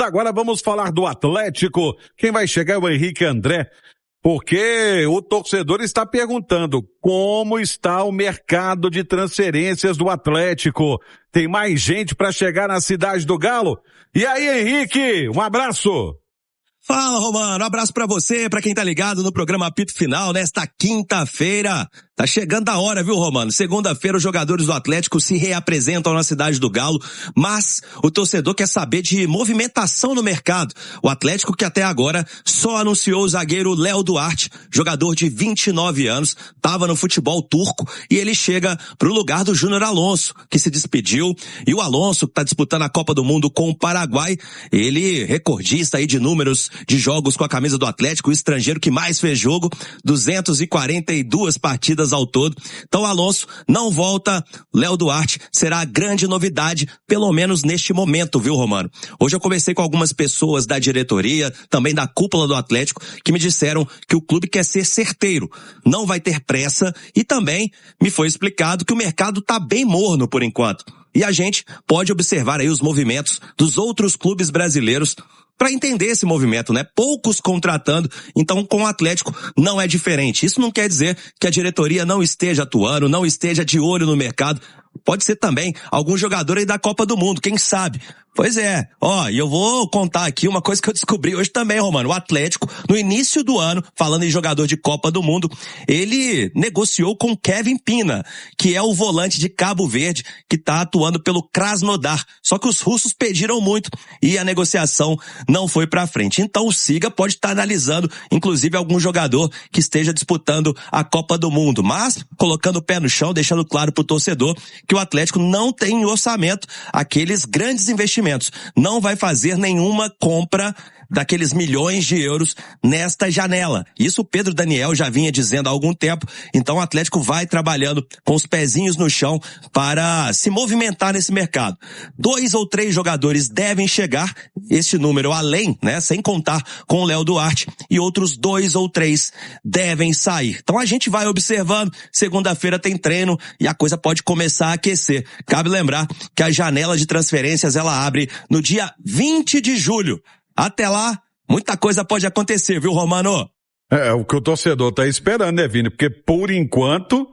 Agora vamos falar do Atlético. Quem vai chegar é o Henrique André, porque o torcedor está perguntando como está o mercado de transferências do Atlético. Tem mais gente para chegar na Cidade do Galo? E aí, Henrique, um abraço. Fala, Romano, um abraço pra você, pra quem tá ligado no programa Apito Final nesta quinta-feira. Tá chegando a hora, viu, Romano? Segunda-feira os jogadores do Atlético se reapresentam na Cidade do Galo, mas o torcedor quer saber de movimentação no mercado. O Atlético, que até agora só anunciou o zagueiro Léo Duarte, jogador de 29 anos, tava no futebol turco e ele chega pro lugar do Júnior Alonso, que se despediu, e o Alonso, que tá disputando a Copa do Mundo com o Paraguai, ele recordista aí de números de jogos com a camisa do Atlético, o estrangeiro que mais fez jogo, 242 partidas ao todo. Então Alonso não volta, Léo Duarte será a grande novidade, pelo menos neste momento, viu, Romano? Hoje eu conversei com algumas pessoas da diretoria, também da cúpula do Atlético, que me disseram que o clube quer ser certeiro, não vai ter pressa, e também me foi explicado que o mercado tá bem morno por enquanto. E a gente pode observar aí os movimentos dos outros clubes brasileiros para entender esse movimento, né? Poucos contratando, então com o Atlético não é diferente. Isso não quer dizer que a diretoria não esteja atuando, não esteja de olho no mercado. Pode ser também algum jogador aí da Copa do Mundo, quem sabe? Pois é, e eu vou contar aqui uma coisa que eu descobri hoje também, Romano. O Atlético, no início do ano, falando em jogador de Copa do Mundo, ele negociou com Kevin Pina, que é o volante de Cabo Verde, que tá atuando pelo Krasnodar. Só que os russos pediram muito e a negociação não foi pra frente. Então o Siga pode estar analisando, inclusive, algum jogador que esteja disputando a Copa do Mundo, mas colocando o pé no chão, deixando claro pro torcedor que o Atlético não tem em orçamento aqueles grandes investimentos. Não vai fazer nenhuma compra daqueles milhões de euros nesta janela. Isso o Pedro Daniel já vinha dizendo há algum tempo. Então o Atlético vai trabalhando com os pezinhos no chão para se movimentar nesse mercado. 2 ou 3 jogadores devem chegar, este número além, né, sem contar com o Léo Duarte, e outros 2 ou 3 devem sair. Então a gente vai observando, segunda-feira tem treino e a coisa pode começar a aquecer. Cabe lembrar que a janela de transferências ela abre no dia 20 de julho. Até lá, muita coisa pode acontecer, viu, Romano? É o que o torcedor tá esperando, né, Vini? Porque por enquanto,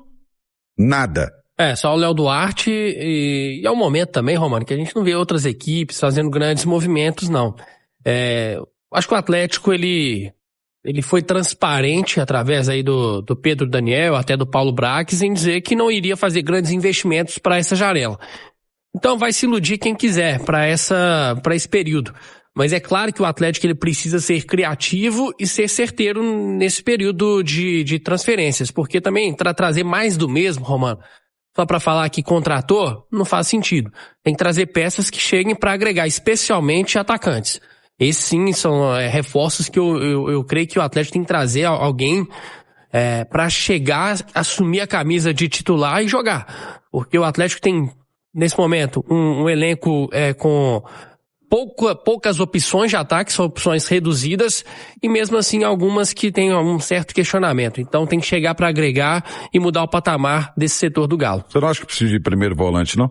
nada. Só o Léo Duarte e é um momento também, Romano, que a gente não vê outras equipes fazendo grandes movimentos, não. Acho que o Atlético, ele foi transparente através aí do Pedro Daniel, até do Paulo Brax, em dizer que não iria fazer grandes investimentos para essa janela. Então vai se iludir quem quiser para esse período. Mas é claro que o Atlético ele precisa ser criativo e ser certeiro nesse período de transferências, porque também trazer mais do mesmo, Romano, só para falar que contratou, não faz sentido. Tem que trazer peças que cheguem para agregar, especialmente atacantes. Esses sim são reforços que eu creio que o Atlético tem que trazer alguém para chegar, assumir a camisa de titular e jogar. Porque o Atlético tem, nesse momento, um elenco com poucas opções de ataque, são opções reduzidas, e mesmo assim algumas que têm um certo questionamento. Então tem que chegar para agregar e mudar o patamar desse setor do Galo. Você não acha que precisa de primeiro volante, não?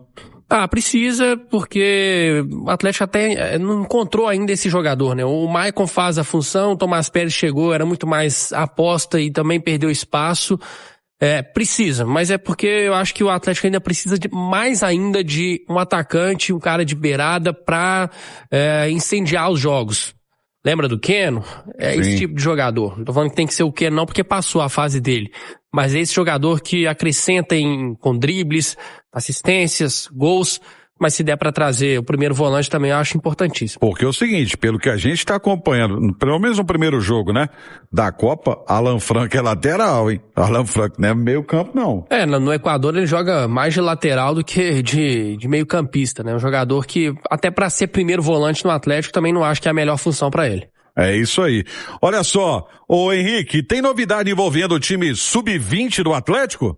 Precisa, porque o Atlético até não encontrou ainda esse jogador, né? O Maicon faz a função, o Tomás Pérez chegou, era muito mais aposta e também perdeu espaço. Precisa, mas é porque eu acho que o Atlético ainda precisa de mais ainda de um atacante, um cara de beirada pra incendiar os jogos. Lembra do Keno? Esse tipo de jogador. Não tô falando que tem que ser o Keno não, porque passou a fase dele. Mas é esse jogador que acrescenta com dribles, assistências, gols. Mas se der pra trazer o primeiro volante também eu acho importantíssimo. Porque é o seguinte, pelo que a gente tá acompanhando, pelo menos no primeiro jogo, né, da Copa, Alan Franco é lateral, hein? Alan Franco não é meio campo, não. No Equador ele joga mais de lateral do que de meio campista, né? Um jogador que, até pra ser primeiro volante no Atlético, também não acho que é a melhor função pra ele. É isso aí. Olha só, ô Henrique, tem novidade envolvendo o time sub-20 do Atlético?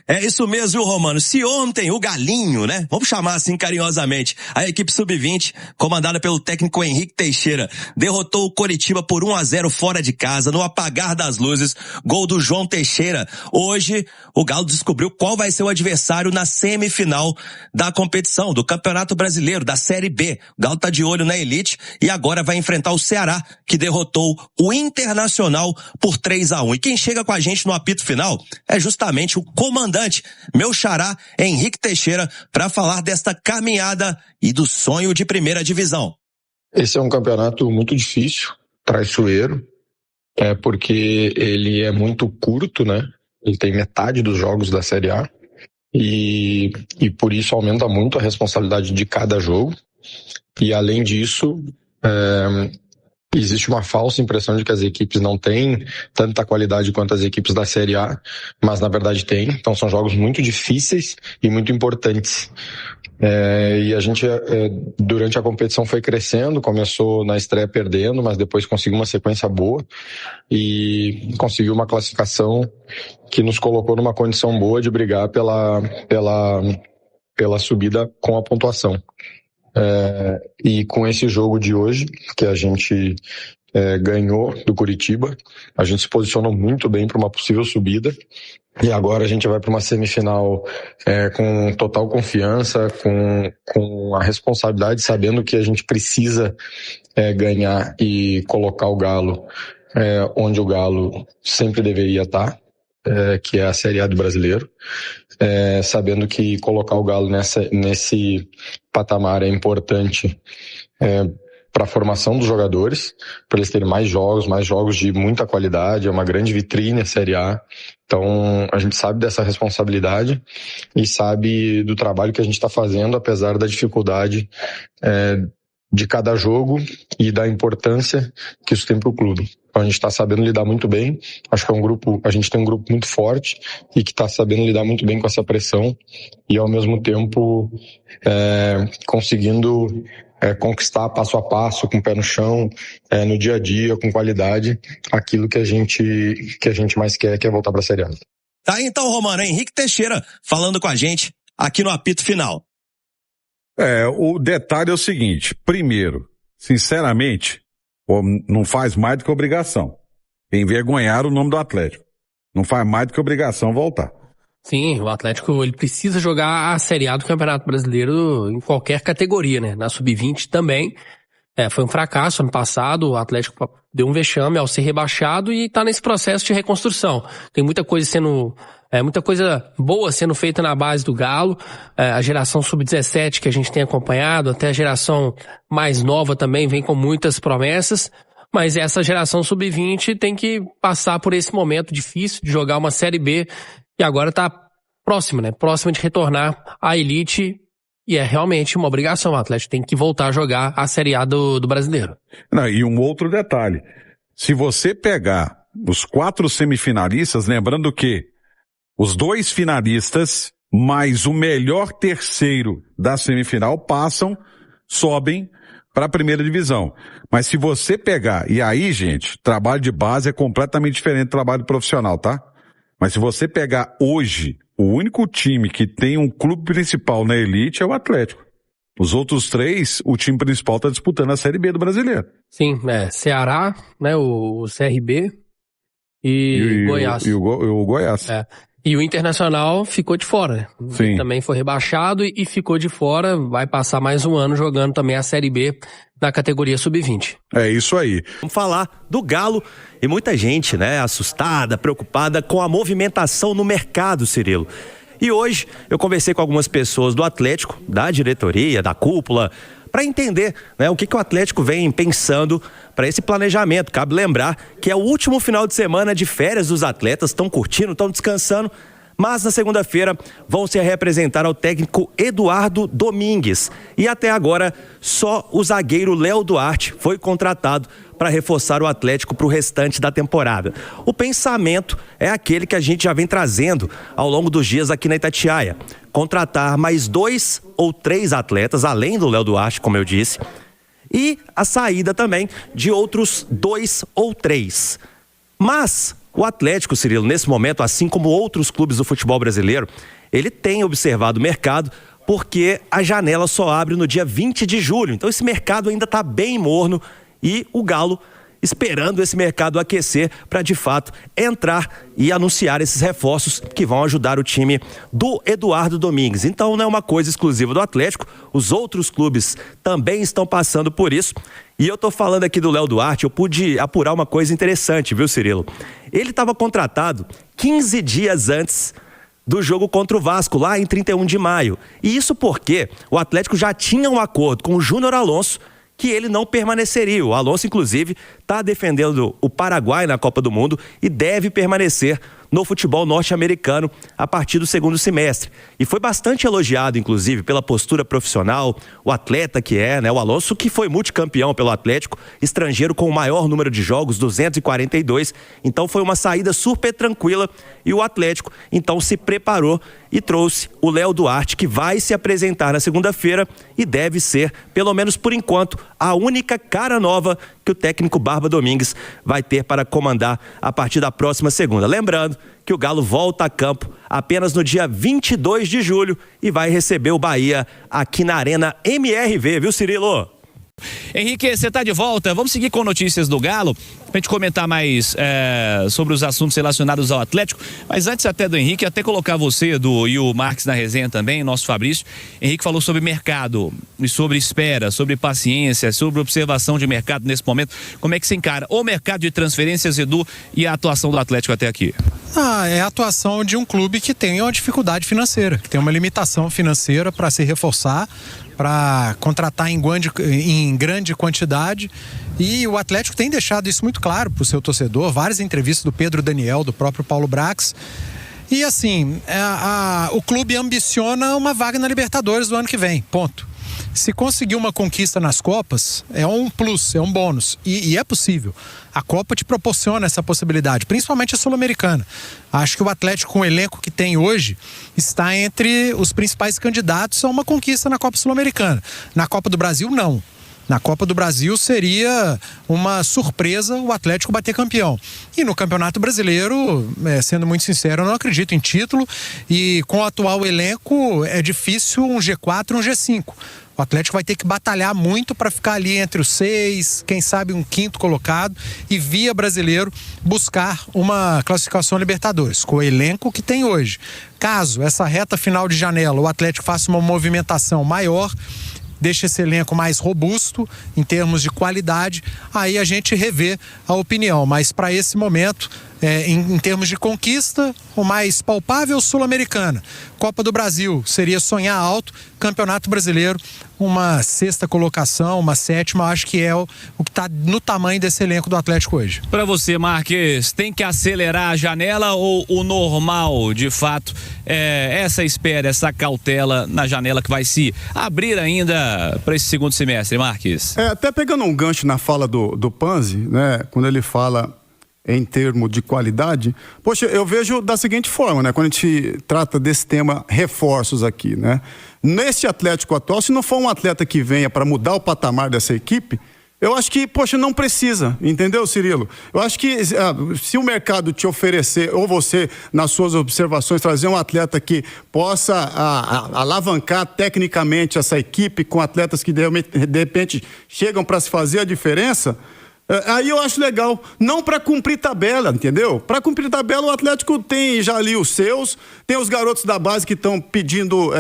É isso mesmo, viu, Romano? Se ontem o Galinho, né? Vamos chamar assim carinhosamente, a equipe sub-20, comandada pelo técnico Henrique Teixeira, derrotou o Coritiba por 1-0 fora de casa, no apagar das luzes, gol do João Teixeira. Hoje, o Galo descobriu qual vai ser o adversário na semifinal da competição, do Campeonato Brasileiro, da Série B. O Galo tá de olho na elite e agora vai enfrentar o Ceará, que derrotou o Internacional por 3-1. E quem chega com a gente no apito final é justamente o comandante, meu xará, Henrique Teixeira, para falar desta caminhada e do sonho de primeira divisão. Esse é um campeonato muito difícil, traiçoeiro, porque ele é muito curto, né? Ele tem metade dos jogos da Série A e por isso aumenta muito a responsabilidade de cada jogo. E além disso, existe uma falsa impressão de que as equipes não têm tanta qualidade quanto as equipes da Série A, mas na verdade tem. Então são jogos muito difíceis e muito importantes. E a gente, durante a competição, foi crescendo, começou na estreia perdendo, mas depois conseguiu uma sequência boa e conseguiu uma classificação que nos colocou numa condição boa de brigar pela subida com a pontuação. E com esse jogo de hoje, que a gente ganhou do Coritiba, a gente se posicionou muito bem para uma possível subida. E agora a gente vai para uma semifinal com total confiança, com a responsabilidade, sabendo que a gente precisa ganhar e colocar o Galo onde o Galo sempre deveria estar, que é a Série A do Brasileiro. Sabendo que colocar o Galo nesse patamar é importante para a formação dos jogadores, para eles terem mais jogos de muita qualidade, é uma grande vitrine a Série A. Então a gente sabe dessa responsabilidade e sabe do trabalho que a gente está fazendo, apesar da dificuldade de cada jogo e da importância que isso tem para o clube. Então a gente está sabendo lidar muito bem. Acho que a gente tem um grupo muito forte e que está sabendo lidar muito bem com essa pressão e ao mesmo tempo conseguindo conquistar passo a passo, com o pé no chão, no dia a dia, com qualidade, aquilo que a gente mais quer, que é voltar para a Série A. Tá então, Romano, Henrique Teixeira falando com a gente aqui no apito final. O detalhe é o seguinte: primeiro, sinceramente, não faz mais do que obrigação envergonhar o nome do Atlético. Não faz mais do que obrigação voltar. Sim, o Atlético ele precisa jogar a Série A do Campeonato Brasileiro em qualquer categoria, né? Na Sub-20 também. Foi um fracasso ano passado, o Atlético deu um vexame ao ser rebaixado e tá nesse processo de reconstrução. Tem muita coisa boa sendo feita na base do Galo, a geração Sub-17 que a gente tem acompanhado, até a geração mais nova também vem com muitas promessas, mas essa geração Sub-20 tem que passar por esse momento difícil de jogar uma Série B e agora tá próxima, né? Próxima de retornar à elite. E é realmente uma obrigação, o Atlético tem que voltar a jogar a Série A do Brasileiro. E um outro detalhe, se você pegar os 4 semifinalistas, lembrando que os 2 finalistas mais o melhor terceiro da semifinal sobem para a primeira divisão. Mas se você pegar, e aí, gente, trabalho de base é completamente diferente do trabalho profissional, tá? Mas se você pegar hoje, o único time que tem um clube principal na elite é o Atlético. Os outros 3, o time principal está disputando a Série B do Brasileiro. Sim, Ceará, né, o CRB e Goiás. E o Goiás. E o Internacional ficou de fora, né? Sim. Também foi rebaixado e ficou de fora, vai passar mais um ano jogando também a Série B na categoria Sub-20. É isso aí. Vamos falar do Galo e muita gente, né, assustada, preocupada com a movimentação no mercado, Cirilo. E hoje eu conversei com algumas pessoas do Atlético, da diretoria, da cúpula, para entender, né, o que o Atlético vem pensando para esse planejamento. Cabe lembrar que é o último final de semana de férias dos atletas, estão curtindo, estão descansando, mas na segunda-feira vão se representar ao técnico Eduardo Domingues. E até agora, só o zagueiro Léo Duarte foi contratado para reforçar o Atlético para o restante da temporada. O pensamento é aquele que a gente já vem trazendo ao longo dos dias aqui na Itatiaia. Contratar mais 2 ou 3 atletas, além do Léo Duarte, como eu disse, e a saída também de outros 2 ou 3. Mas O Atlético, Cirilo, nesse momento, assim como outros clubes do futebol brasileiro, ele tem observado o mercado porque a janela só abre no dia 20 de julho. Então esse mercado ainda está bem morno e o Galo esperando esse mercado aquecer para de fato entrar e anunciar esses reforços que vão ajudar o time do Eduardo Domingues. Então não é uma coisa exclusiva do Atlético, os outros clubes também estão passando por isso. E eu tô falando aqui do Léo Duarte, eu pude apurar uma coisa interessante, viu, Cirilo? Ele estava contratado 15 dias antes do jogo contra o Vasco, lá em 31 de maio. E isso porque o Atlético já tinha um acordo com o Júnior Alonso que ele não permaneceria. O Alonso, inclusive, está defendendo o Paraguai na Copa do Mundo e deve permanecer no futebol norte-americano a partir do segundo semestre. E foi bastante elogiado, inclusive, pela postura profissional, o atleta que é, né? O Alonso, que foi multicampeão pelo Atlético, estrangeiro com o maior número de jogos, 242. Então foi uma saída super tranquila e o Atlético, então, se preparou e trouxe o Léo Duarte, que vai se apresentar na segunda-feira e deve ser, pelo menos por enquanto, a única cara nova que o técnico Barba Domingues vai ter para comandar a partir da próxima segunda. Lembrando que o Galo volta a campo apenas no dia 22 de julho e vai receber o Bahia aqui na Arena MRV, viu, Cirilo? Henrique, você está de volta. Vamos seguir com notícias do Galo, pra gente comentar mais sobre os assuntos relacionados ao Atlético. Mas antes até do Henrique, até colocar você e o Marques na resenha também, nosso Fabrício. Henrique falou sobre mercado, e sobre espera, sobre paciência, sobre observação de mercado nesse momento. Como é que você encara o mercado de transferências, Edu, e a atuação do Atlético até aqui? É a atuação de um clube que tem uma dificuldade financeira, que tem uma limitação financeira para se reforçar, para contratar em grande quantidade, e o Atlético tem deixado isso muito claro para o seu torcedor, várias entrevistas do Pedro Daniel, do próprio Paulo Brax, e assim, o clube ambiciona uma vaga na Libertadores do ano que vem, ponto. Se conseguir uma conquista nas Copas, é um plus, é um bônus. E é possível. A Copa te proporciona essa possibilidade, principalmente a Sul-Americana. Acho que o Atlético, com o elenco que tem hoje, está entre os principais candidatos a uma conquista na Copa Sul-Americana. Na Copa do Brasil, não. Na Copa do Brasil seria uma surpresa o Atlético bater campeão. E no Campeonato Brasileiro, sendo muito sincero, eu não acredito em título. E com o atual elenco, é difícil um G4, um G5. O Atlético vai ter que batalhar muito para ficar ali entre os 6, quem sabe um 5º colocado e via brasileiro buscar uma classificação Libertadores, com o elenco que tem hoje. Caso essa reta final de janela o Atlético faça uma movimentação maior, deixa esse elenco mais robusto em termos de qualidade, aí a gente revê a opinião. Mas para esse momento, em termos de conquista, o mais palpável Sul-Americana. Copa do Brasil seria sonhar alto, Campeonato Brasileiro, uma 6ª colocação, uma 7ª, acho que é o que está no tamanho desse elenco do Atlético hoje. Para você, Marques, tem que acelerar a janela ou o normal, de fato, essa espera, essa cautela na janela que vai se abrir ainda para esse segundo semestre, Marques? Até pegando um gancho na fala do Panzi, né, quando ele fala em termos de qualidade, poxa, eu vejo da seguinte forma, né? Quando a gente trata desse tema reforços aqui, né? Nesse Atlético atual, se não for um atleta que venha para mudar o patamar dessa equipe, eu acho que, poxa, não precisa, entendeu, Cirilo? Eu acho que se o mercado te oferecer, ou você, nas suas observações, trazer um atleta que possa alavancar tecnicamente essa equipe com atletas que de repente chegam para se fazer a diferença, aí eu acho legal, não para cumprir tabela, entendeu? Para cumprir tabela o Atlético tem já ali os seus, tem os garotos da base que estão pedindo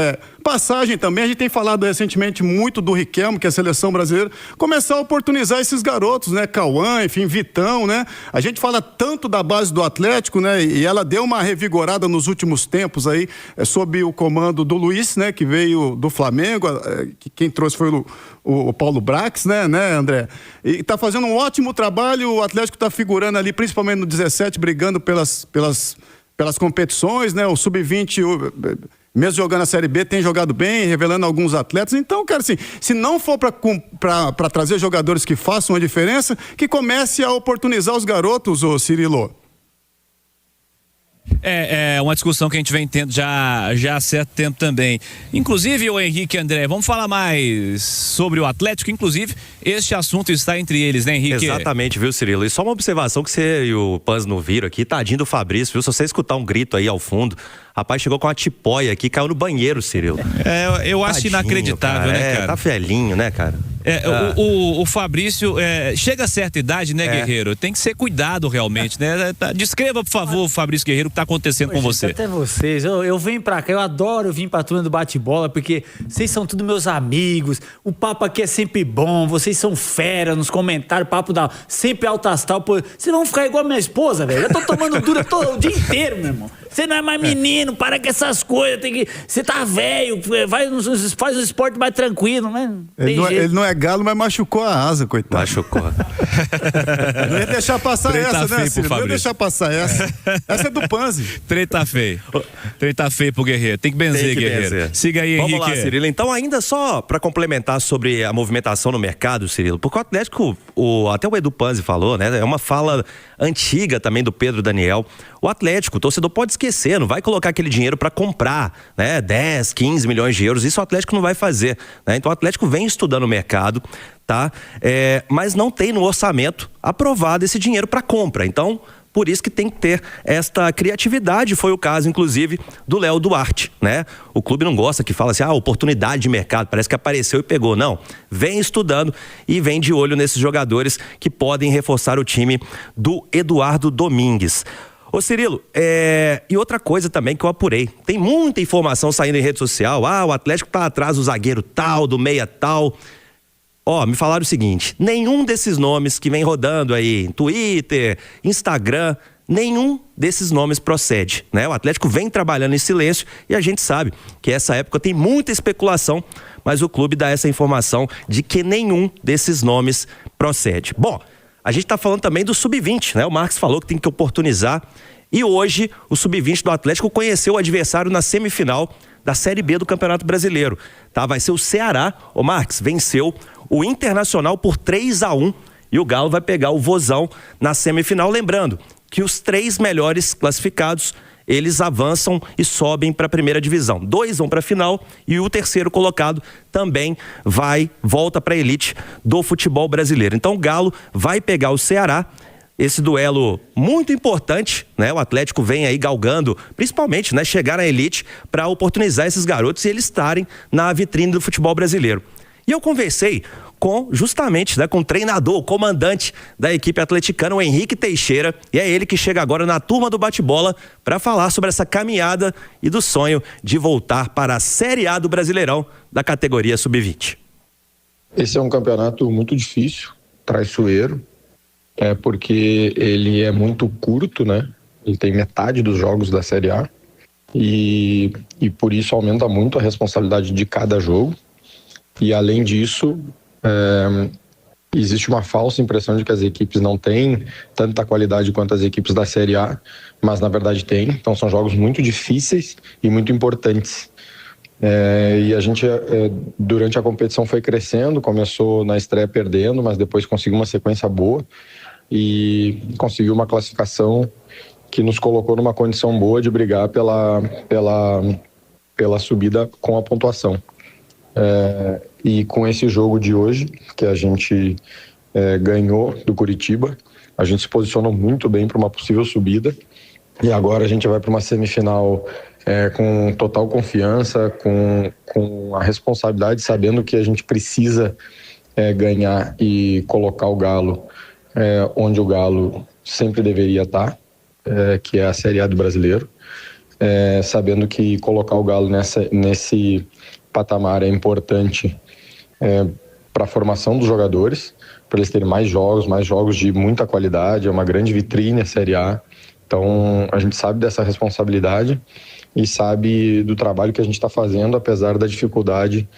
passagem também. A gente tem falado recentemente muito do Riquelme, que é a seleção brasileira, começar a oportunizar esses garotos, né? Cauã, enfim, Vitão, né? A gente fala tanto da base do Atlético, né? E ela deu uma revigorada nos últimos tempos aí, sob o comando do Luiz, né? Que veio do Flamengo, que quem trouxe foi o Paulo Brax, né, André? E tá fazendo um ótimo trabalho, o Atlético tá figurando ali, principalmente no 17, brigando pelas competições, né? O Sub-20, mesmo jogando a Série B, tem jogado bem, revelando alguns atletas. Então, cara, assim, se não for para trazer jogadores que façam a diferença, que comece a oportunizar os garotos, ô Cirilo. É uma discussão que a gente vem tendo já há certo tempo também. Inclusive, o Henrique e André, vamos falar mais sobre o Atlético. Inclusive, este assunto está entre eles, né, Henrique? Exatamente, viu, Cirilo? E só uma observação que você e o Panz não viram aqui, tadinho do Fabrício, viu? Se você escutar um grito aí ao fundo, rapaz chegou com uma tipóia aqui, caiu no banheiro, Cirilo. Eu acho Tadinho, inacreditável, né, cara? Tá velhinho, né, cara? O Fabrício chega a certa idade, né, Guerreiro? Tem que ser cuidado realmente, né? Descreva, por favor, Fabrício Guerreiro, o que tá acontecendo com você. Até vocês, eu venho pra cá, eu adoro vir pra turma do bate-bola, porque vocês são todos meus amigos, o papo aqui é sempre bom, vocês são fera nos comentários, papo sempre alto astral, pô. Vocês vão ficar igual a minha esposa, velho. Eu tô tomando dura o dia inteiro, meu irmão. Você não é mais menino, para com essas coisas, você tá velho, faz um esporte mais tranquilo, né? Ele não é galo, mas machucou a asa, coitado. Machucou. Não ia deixar passar essa, né, Ciro? Não ia deixar passar essa. Essa é do Panzi. Treta feio. Treta feio pro Guerreiro. Tem que benzer, Guerreiro. Benzer. Siga aí, Henrique. Vamos lá, Cirilo. Então, ainda só pra complementar sobre a movimentação no mercado, Cirilo, porque o Atlético, até o Edu Panzi falou, né? É uma fala antiga também do Pedro Daniel. O Atlético, o torcedor pode esquecer, não vai colocar aquele dinheiro para comprar, né, 10, 15 milhões de euros, isso o Atlético não vai fazer, né? Então o Atlético vem estudando o mercado, tá? Mas não tem no orçamento aprovado esse dinheiro para compra, então por isso que tem que ter esta criatividade, foi o caso inclusive do Léo Duarte, né? O clube não gosta que fala assim, oportunidade de mercado, parece que apareceu e pegou, não, vem estudando e vem de olho nesses jogadores que podem reforçar o time do Eduardo Domingues. Ô Cirilo, e outra coisa também que eu apurei, tem muita informação saindo em rede social, o Atlético tá atrás do zagueiro tal, do meia tal. Me falaram o seguinte, nenhum desses nomes que vem rodando aí em Twitter, Instagram, nenhum desses nomes procede, né? O Atlético vem trabalhando em silêncio e a gente sabe que essa época tem muita especulação, mas o clube dá essa informação de que nenhum desses nomes procede. Bom, a gente está falando também do Sub-20, né? O Marcos falou que tem que oportunizar. E hoje, o Sub-20 do Atlético conheceu o adversário na semifinal da Série B do Campeonato Brasileiro. Tá? Vai ser o Ceará. O Marcos venceu o Internacional por 3-1 e o Galo vai pegar o Vozão na semifinal. Lembrando que os 3 melhores classificados, eles avançam e sobem para a primeira divisão. 2 vão para a final e o terceiro colocado também volta para a elite do futebol brasileiro. Então o Galo vai pegar o Ceará, esse duelo muito importante, né? O Atlético vem aí galgando, principalmente, né? Chegar na elite para oportunizar esses garotos e eles estarem na vitrine do futebol brasileiro. E eu conversei justamente, né, com o treinador, o comandante da equipe atleticana, o Henrique Teixeira, e é ele que chega agora na turma do bate-bola para falar sobre essa caminhada e do sonho de voltar para a Série A do Brasileirão da categoria Sub-20. Esse é um campeonato muito difícil, traiçoeiro, porque ele é muito curto, né? Ele tem metade dos jogos da Série A e por isso aumenta muito a responsabilidade de cada jogo. E além disso, existe uma falsa impressão de que as equipes não têm tanta qualidade quanto as equipes da Série A, mas na verdade tem. Então são jogos muito difíceis e muito importantes. E a gente, durante a competição, foi crescendo, começou na estreia perdendo, mas depois conseguiu uma sequência boa e conseguiu uma classificação que nos colocou numa condição boa de brigar pela subida com a pontuação. E com esse jogo de hoje, que a gente ganhou do Curitiba, a gente se posicionou muito bem para uma possível subida. E agora a gente vai para uma semifinal com total confiança, com a responsabilidade, sabendo que a gente precisa ganhar e colocar o Galo onde o Galo sempre deveria estar, que é a Série A do Brasileiro. Sabendo que colocar o Galo nesse patamar é importante para a formação dos jogadores, para eles terem mais jogos de muita qualidade, é uma grande vitrine a Série A. Então a gente sabe dessa responsabilidade e sabe do trabalho que a gente está fazendo, apesar da dificuldade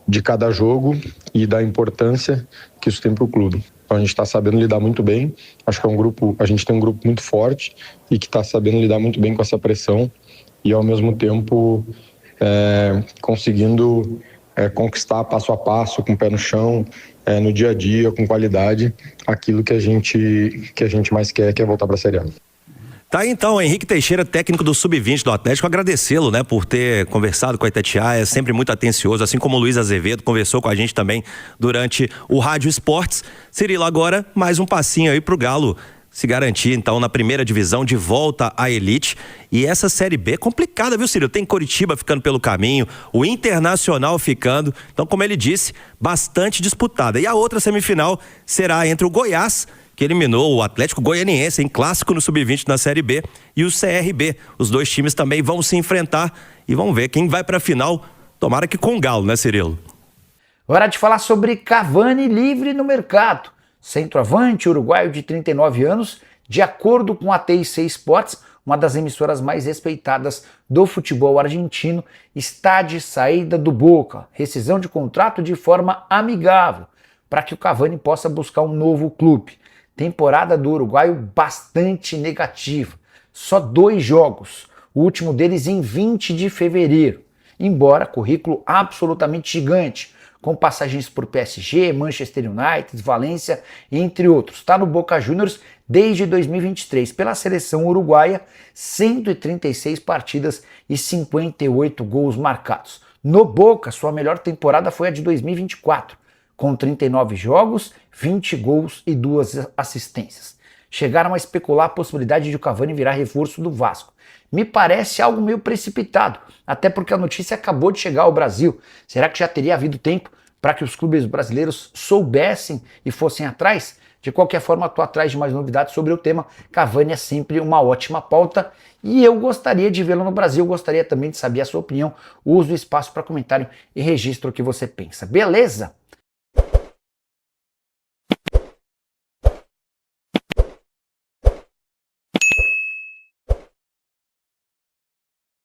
de cada jogo e da importância que isso tem para o clube. Então a gente está sabendo lidar muito bem, acho que a gente tem um grupo muito forte e que está sabendo lidar muito bem com essa pressão e ao mesmo tempo conseguindo conquistar passo a passo, com o pé no chão, no dia a dia, com qualidade, aquilo que a gente mais quer, que é voltar para a Série A. Tá aí então, Henrique Teixeira, técnico do Sub-20 do Atlético, agradecê-lo, né, por ter conversado com a Itatiaia, é sempre muito atencioso, assim como o Luiz Azevedo conversou com a gente também durante o Rádio Esportes. Cirilo, agora mais um passinho aí pro Galo se garantir, então, na primeira divisão, de volta à elite. E essa Série B é complicada, viu, Cirilo? Tem Coritiba ficando pelo caminho, o Internacional ficando. Então, como ele disse, bastante disputada. E a outra semifinal será entre o Goiás, que eliminou o Atlético Goianiense em clássico no Sub-20 na Série B, e o CRB. Os dois times também vão se enfrentar e vamos ver quem vai para a final. Tomara que com o Galo, né, Cirilo? Hora de falar sobre Cavani livre no mercado. Centroavante uruguaio de 39 anos, de acordo com a TIC Sports, uma das emissoras mais respeitadas do futebol argentino, está de saída do Boca, rescisão de contrato de forma amigável, para que o Cavani possa buscar um novo clube. Temporada do uruguaio bastante negativa, só 2 jogos, o último deles em 20 de fevereiro, embora currículo absolutamente gigante, com passagens por PSG, Manchester United, Valência, entre outros. Está no Boca Juniors desde 2023. Pela seleção uruguaia, 136 partidas e 58 gols marcados. No Boca, sua melhor temporada foi a de 2024, com 39 jogos, 20 gols e 2 assistências. Chegaram a especular a possibilidade de o Cavani virar reforço do Vasco. Me parece algo meio precipitado, até porque a notícia acabou de chegar ao Brasil. Será que já teria havido tempo para que os clubes brasileiros soubessem e fossem atrás? De qualquer forma, estou atrás de mais novidades sobre o tema. Cavani é sempre uma ótima pauta e eu gostaria de vê-lo no Brasil. Gostaria também de saber a sua opinião. Use o espaço para comentário e registre o que você pensa. Beleza?